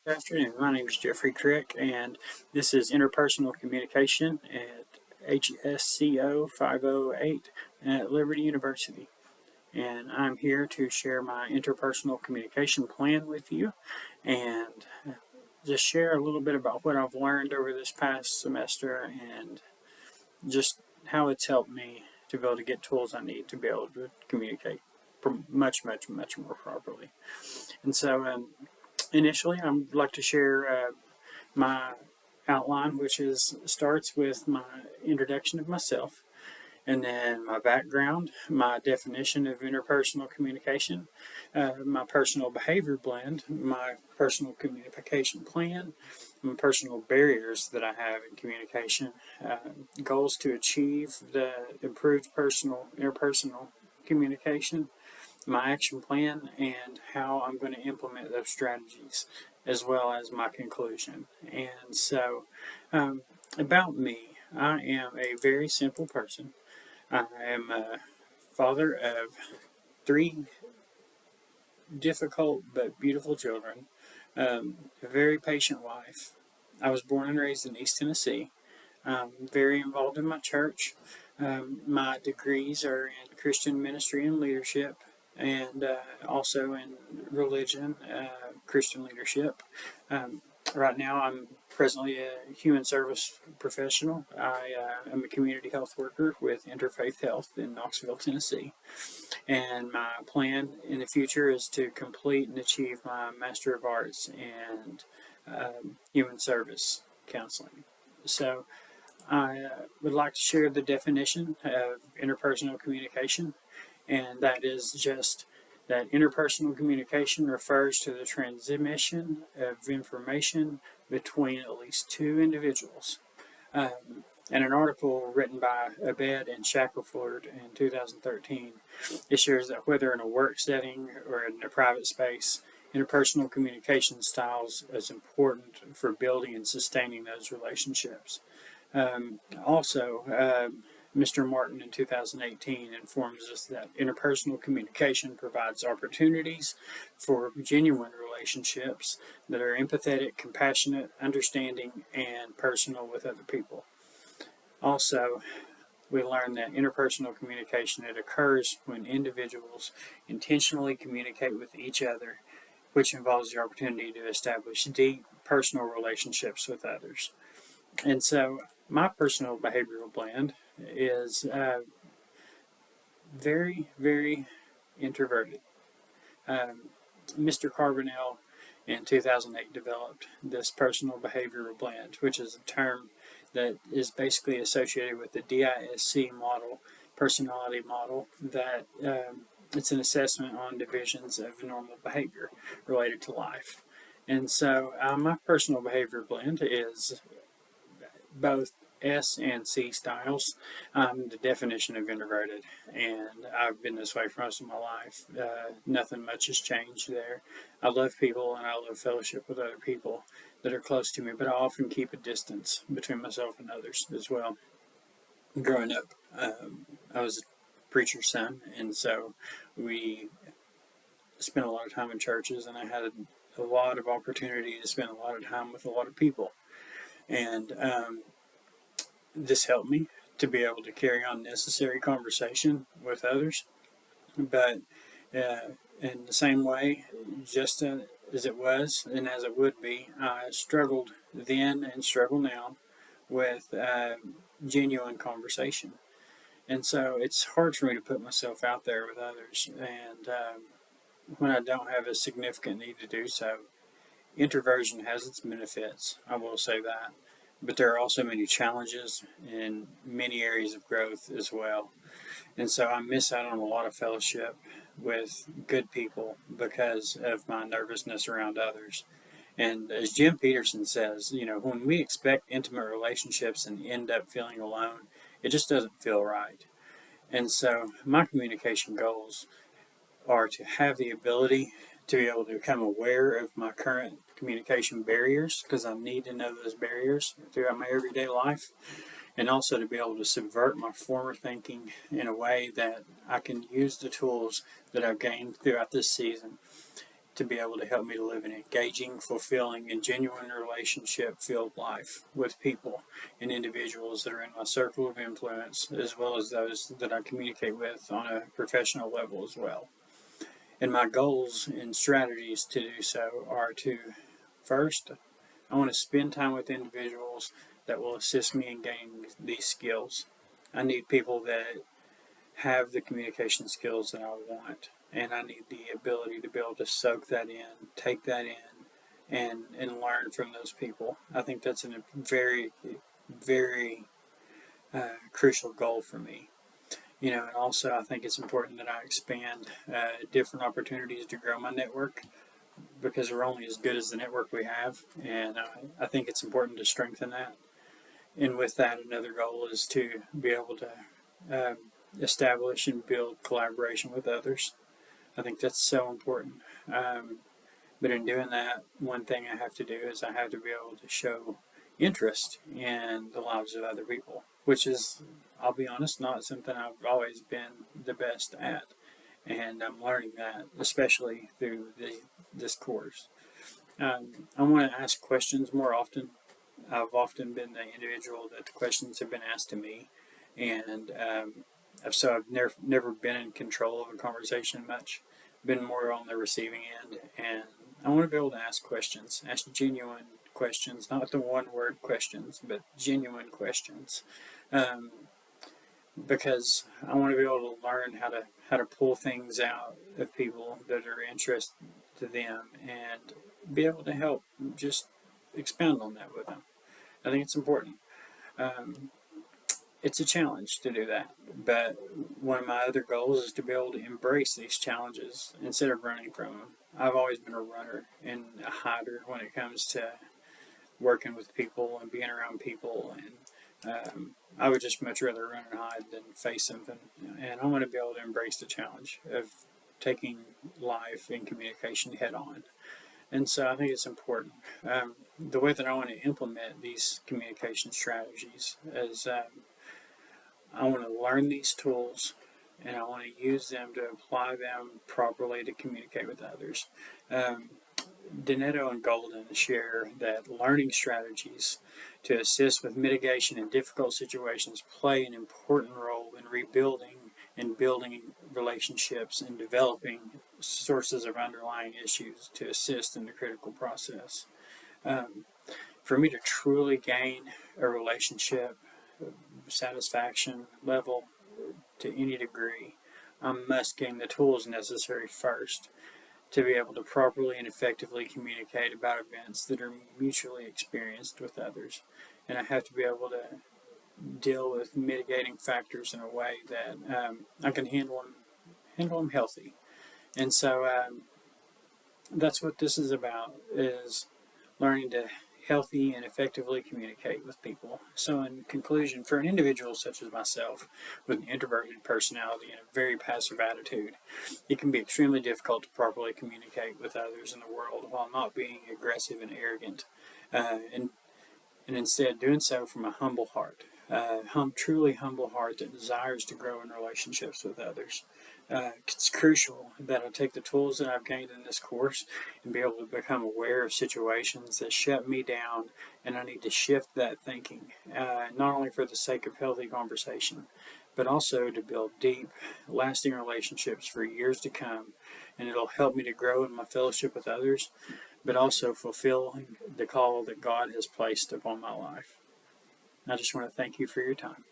Good afternoon. My name is Jeffrey Crick, and this is Interpersonal Communication at HSCO 508 at Liberty University. And I'm here to share my interpersonal communication plan with you and just share a little bit about what I've learned over this past semester and just how it's helped me to be able to get tools I need to be able to communicate much more properly. And so, initially, I'd like to share my outline, which starts with my introduction of myself, and then my background, my definition of interpersonal communication, my personal behavior blend, my personal communication plan, my personal barriers that I have in communication, goals to achieve the improved interpersonal communication, my action plan, and how I'm going to implement those strategies, as well as my conclusion. And so, about me, I am a very simple person. I am a father of three difficult but beautiful children, a very patient wife. I was born and raised in East Tennessee. I'm very involved in my church. My degrees are in Christian ministry and leadership, and also in religion, Christian leadership. Right now, I'm presently a human service professional. I am a community health worker with Interfaith Health in Knoxville, Tennessee. And my plan in the future is to complete and achieve my Master of Arts in Human Service Counseling. So, I would like to share the definition of interpersonal communication, and that is just that interpersonal communication refers to the transmission of information between at least two individuals. And an article written by Abed and Shackelford in 2013, it shares that whether in a work setting or in a private space, interpersonal communication styles is important for building and sustaining those relationships. Mr. Martin in 2018 informs us that interpersonal communication provides opportunities for genuine relationships that are empathetic, compassionate, understanding, and personal with other people. Also, we learn that interpersonal communication, it occurs when individuals intentionally communicate with each other, which involves the opportunity to establish deep personal relationships with others. And so, my personal behavioral blend is very introverted. Mr. Carbonell in 2008 developed this personal behavioral blend, which is a term that is basically associated with the DISC model, personality model, that it's an assessment on divisions of normal behavior related to life. And so my personal behavior blend is both S and C styles. I'm the definition of introverted, and I've been this way for most of my life. Nothing much has changed there. I love people and I love fellowship with other people that are close to me, but I often keep a distance between myself and others as well. Growing up, I was a preacher's son, and so we spent a lot of time in churches, and I had a lot of opportunity to spend a lot of time with a lot of people. And this helped me to be able to carry on necessary conversation with others. But in the same way, just as it was and as it would be, I struggled then and struggle now with genuine conversation. And so it's hard for me to put myself out there with others. And when I don't have a significant need to do so, introversion has its benefits, I will say that. But there are also many challenges in many areas of growth as well. And so I miss out on a lot of fellowship with good people because of my nervousness around others. And as Jim Peterson says, when we expect intimate relationships and end up feeling alone, it just doesn't feel right. And so my communication goals are to have the ability to be able to become aware of my current communication barriers, because I need to know those barriers throughout my everyday life, and also to be able to subvert my former thinking in a way that I can use the tools that I've gained throughout this season to be able to help me to live an engaging, fulfilling, and genuine relationship-filled life with people and individuals that are in my circle of influence, as well as those that I communicate with on a professional level as well. And my goals and strategies to do so are to, first, I want to spend time with individuals that will assist me in gaining these skills. I need people that have the communication skills that I want, and I need the ability to be able to soak that in, take that in, and learn from those people. I think that's a very, very crucial goal for me. And also I think it's important that I expand different opportunities to grow my network, because we're only as good as the network we have, and I think it's important to strengthen that. And with that, another goal is to be able to establish and build collaboration with others. I think that's so important. But in doing that, one thing I have to do is I have to be able to show interest in the lives of other people, which is, I'll be honest, not something I've always been the best at. And I'm learning that, especially through this course. I want to ask questions more often. I've often been the individual that the questions have been asked to me, and so I've never been in control of a conversation much. Been more on the receiving end, and I want to be able to ask questions, ask genuine questions, not the one-word questions, but genuine questions, because I want to be able to learn how to pull things out of people that are interested to them, and be able to help just expound on that with them. I think it's important. It's a challenge to do that, but one of my other goals is to be able to embrace these challenges instead of running from them. I've always been a runner and a hider when it comes to working with people and being around people, and I would just much rather run and hide than face something. And I want to be able to embrace the challenge of taking life and communication head on. And so I think it's important. The way that I want to implement these communication strategies is I want to learn these tools, and I want to use them to apply them properly to communicate with others. Donetto and Golden share that learning strategies to assist with mitigation in difficult situations play an important role in rebuilding and building relationships and developing sources of underlying issues to assist in the critical process. For me to truly gain a relationship satisfaction level to any degree, I must gain the tools necessary first to be able to properly and effectively communicate about events that are mutually experienced with others. And I have to be able to deal with mitigating factors in a way that I can handle them healthy. And so that's what this is about, is learning to healthy and effectively communicate with people. So in conclusion, for an individual such as myself with an introverted personality and a very passive attitude, it can be extremely difficult to properly communicate with others in the world while not being aggressive and arrogant, and instead doing so from a humble heart, truly humble heart that desires to grow in relationships with others. It's crucial that I take the tools that I've gained in this course and be able to become aware of situations that shut me down, and I need to shift that thinking, not only for the sake of healthy conversation, but also to build deep, lasting relationships for years to come, and it'll help me to grow in my fellowship with others, but also fulfill the call that God has placed upon my life. I just want to thank you for your time.